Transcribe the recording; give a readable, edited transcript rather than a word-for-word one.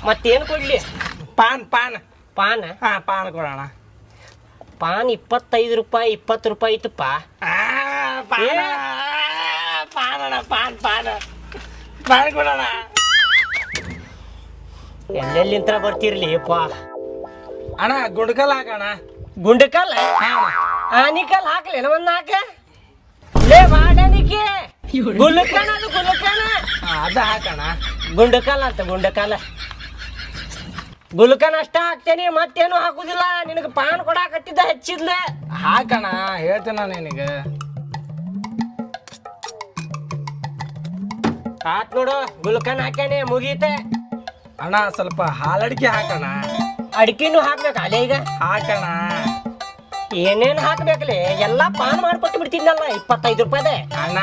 ಮತ್ತೇನು ಕೊಡ್ಲಿ? PAN PAN ಪಾನ? ಹಾ ಪಾನ್ ಕೊಡೋಣ. ಪಾನ್ 25 ರೂಪಾಯಿ 20 ರೂಪಾಯಿ ಇತ್ತಪ್ಪ. ಪಾನಣ ಪಾನ್ ಪಾನ್ ಪಾನ್ ಕೊಡೋಣ. ಎಲ್ಲೆಲ್ಲಿಂತ ಬರ್ತಿರ್ಲಿ ಅಪ್ಪ. ಅಣ್ಣ ಗುಂಡ್ಕಲ್ ಹಾಕಣ. ಗುಂಡಕಲ್? ಆನಿಕಲ್ ಹಾಕ್ಲೇನ ಒಂದ್ ನಾಕ? ಲೇ ಮಾಡನಿಕೆ ಗುಲ್ಕನ, ಅದು ಗುಲ್ಕನ. ಅದ ಹಾಕಣ. ಗುಂಡಕಲ್ ಅಂತ ಗುಂಡಕಲ್. ಗುಲ್ಕನ್ ಅಷ್ಟ ಹಾಕ್ತೇನಿ, ಮತ್ತೇನು ಹಾಕುದಿಲ್ಲ. ನಿನಗೆ ಪಾನ್ ಕೊಡಾಕತ್ತಿದ್ದ ಹಚ್ಚಿದ್ಲೆ. ಹಾಕಣ ಹೇಳ್ತೇನ ನಿನಗೆ. ಆತ್ ನೋಡು, ಗುಲ್ಕನ್ ಹಾಕ್ಯಾನಿ, ಮುಗೀತೆ. ಅಣ್ಣ ಸ್ವಲ್ಪ ಹಾಲಡಿಕೆ ಹಾಕಣ. ಅಡಿಕೆನು ಹಾಕ್ಬೇಕ ಅಲ್ಲೇ ಈಗ? ಹಾಕಣ. ಏನೇನ್ ಹಾಕ್ಬೇಕಲೆ? ಎಲ್ಲಾ ಪಾನ್ ಮಾಡ್ಕೊಟ್ಟು ಬಿಡ್ತಿದ್ನಲ್ಲ 25 ರೂಪಾಯಿದೆ. ಅಣ್ಣ